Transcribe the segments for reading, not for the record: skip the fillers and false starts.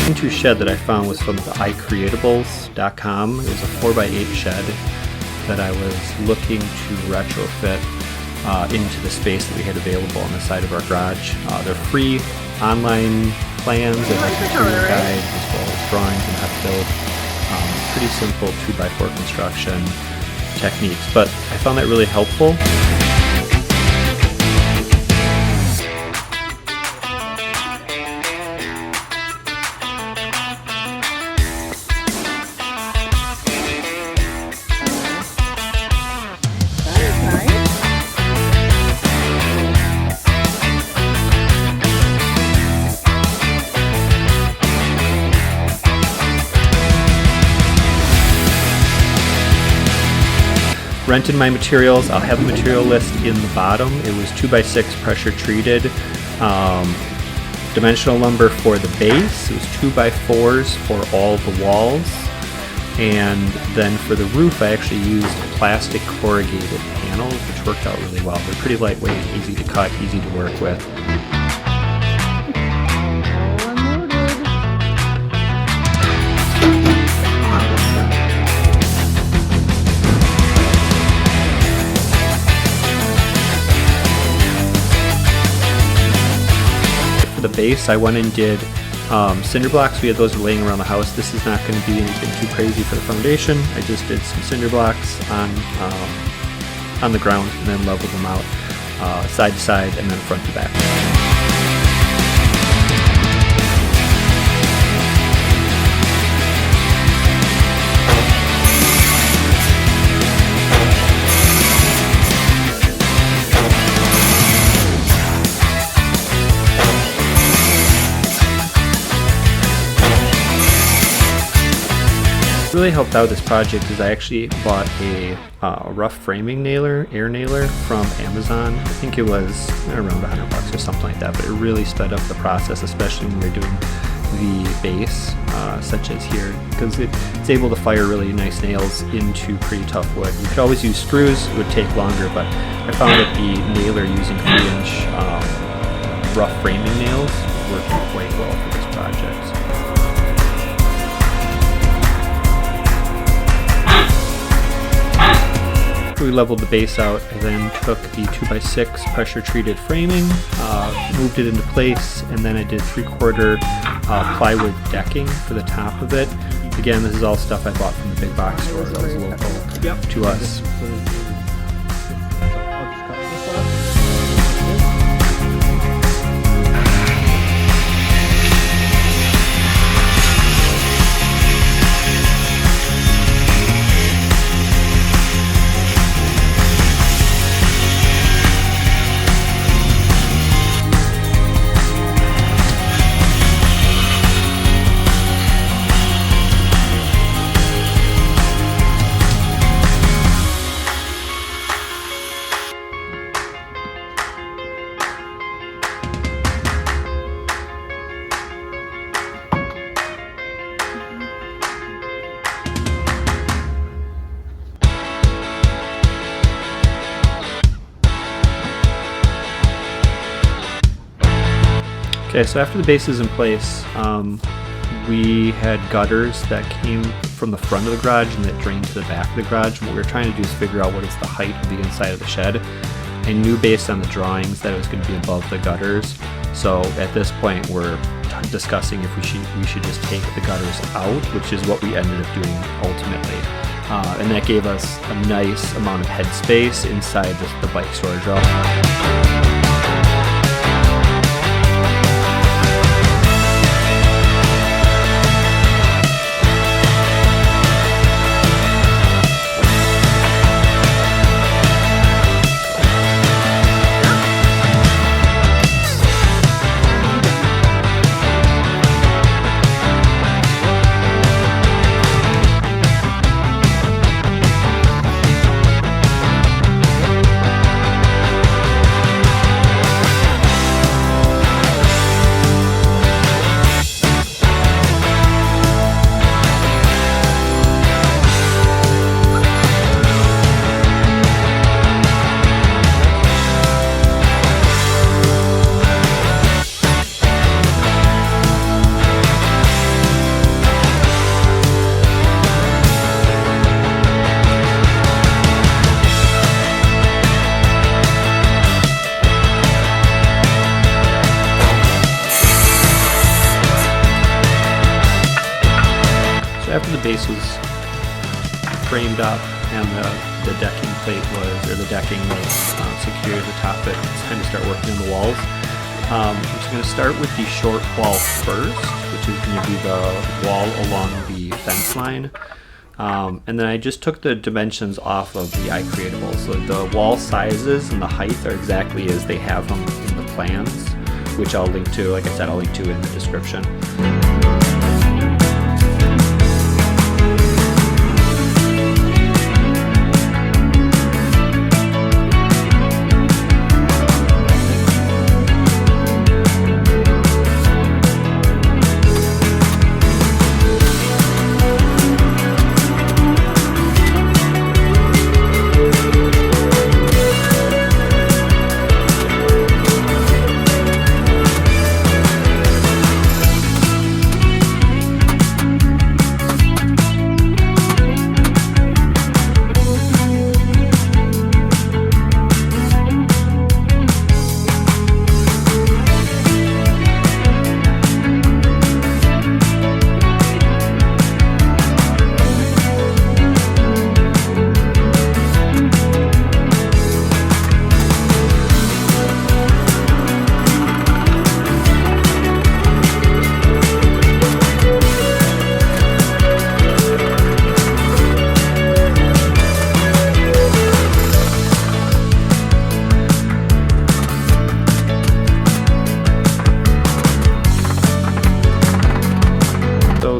lean-to shed that I found was from the iCreatables.com. It was a 4x8 shed that I was looking to retrofit into the space that we had available on the side of our garage. They're free online plans and like material guides as well as drawings and how to build pretty simple 2x4 construction techniques. But I found that really helpful. Rented my materials. I'll have a material list in the bottom. It was 2x6 pressure treated dimensional lumber for the base. It was 2x4s for all the walls, and then for the roof I actually used plastic corrugated panels, which worked out really well. They're pretty lightweight, easy to cut, easy to work with. The base, I went and did cinder blocks. We had those laying around the house. This is not going to be anything too crazy for the foundation. I just did some cinder blocks on the ground and then leveled them out side to side and then front to back. Really helped out this project is I actually bought a rough framing nailer, air nailer from Amazon. I think it was around $100 or something like that, but it really sped up the process, especially when you're doing the base, such as here, because it's able to fire really nice nails into pretty tough wood. You could always use screws, it would take longer, but I found that the nailer using 3-inch rough framing nails worked quite well for this project. We leveled the base out and then took the 2x6 pressure treated framing, moved it into place, and then I did 3/4 plywood decking for the top of it. Again, this is all stuff I bought from the big box store that was local to us. Okay, so after the base is in place, we had gutters that came from the front of the garage and that drained to the back of the garage. And what we were trying to do is figure out what is the height of the inside of the shed. I knew based on the drawings that it was going to be above the gutters. So at this point we're discussing if we should just take the gutters out, which is what we ended up doing ultimately. And that gave us a nice amount of headspace inside the bike storage room. after the base was framed up and the decking plate was, or the decking was secured at the top, it's time to start working on the walls. I'm just going to start with the short wall first, which is going to be the wall along the fence line. And then I just took the dimensions off of the iCreatable. So the wall sizes and the height are exactly as they have them in the plans, which I'll link to, like I said, I'll link to in the description.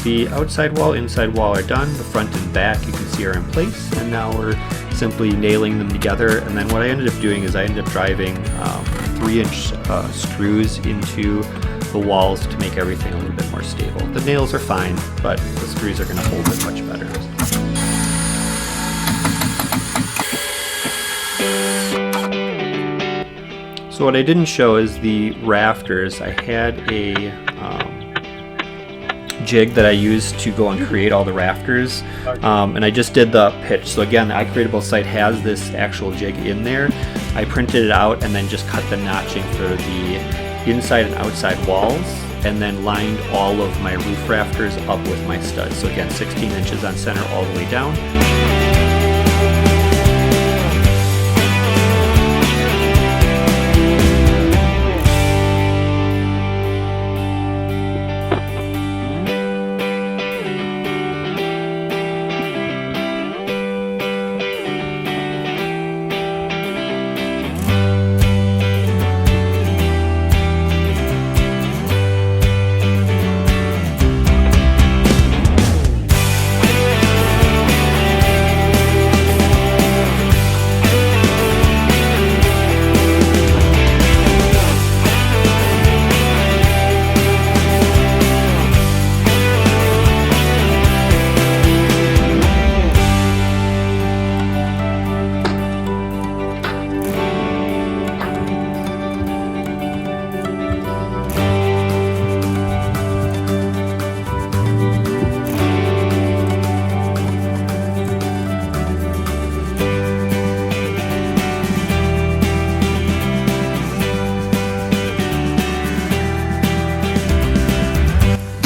The outside wall, inside wall are done. The front and back you can see are in place, and now we're simply nailing them together. And then what I ended up doing is I ended up driving 3-inch screws into the walls to make everything a little bit more stable. The nails are fine, but the screws are going to hold it much better. So what I didn't show is the rafters. I had a jig that I used to go and create all the rafters, and I just did the pitch. So again, the iCreatable site has this actual jig in there. I printed it out and then just cut the notching for the inside and outside walls, and then lined all of my roof rafters up with my studs. So again, 16 inches on center all the way down.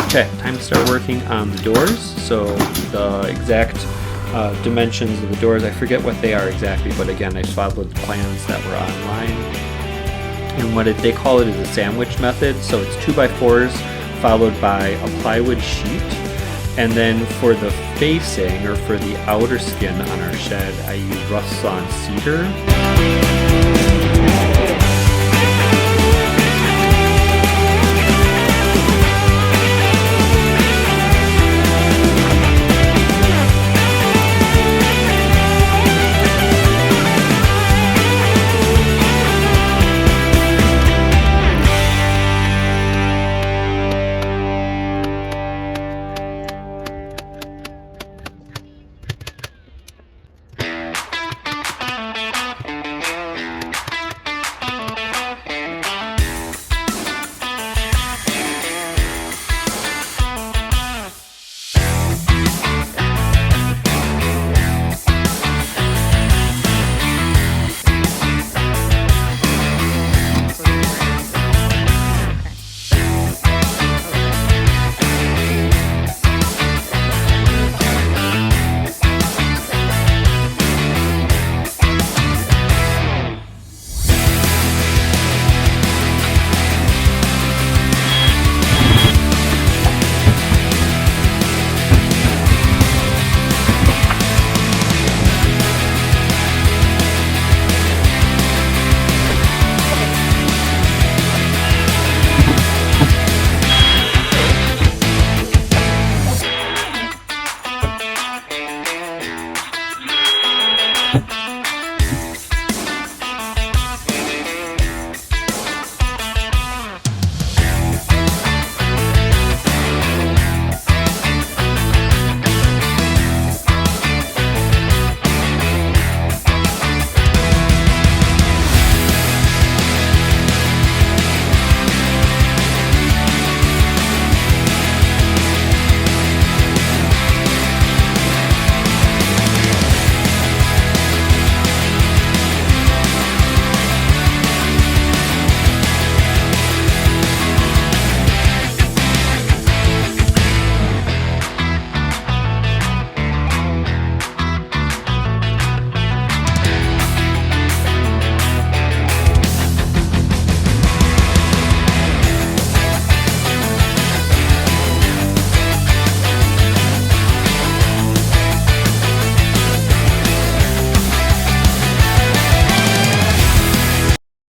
Okay, time to start working on the doors. So the exact dimensions of the doors, I forget what they are exactly, but again, I followed the plans that were online. And what they call it is a sandwich method. So it's 2x4s followed by a plywood sheet. And then for the facing, or for the outer skin on our shed, I use rough sawn cedar.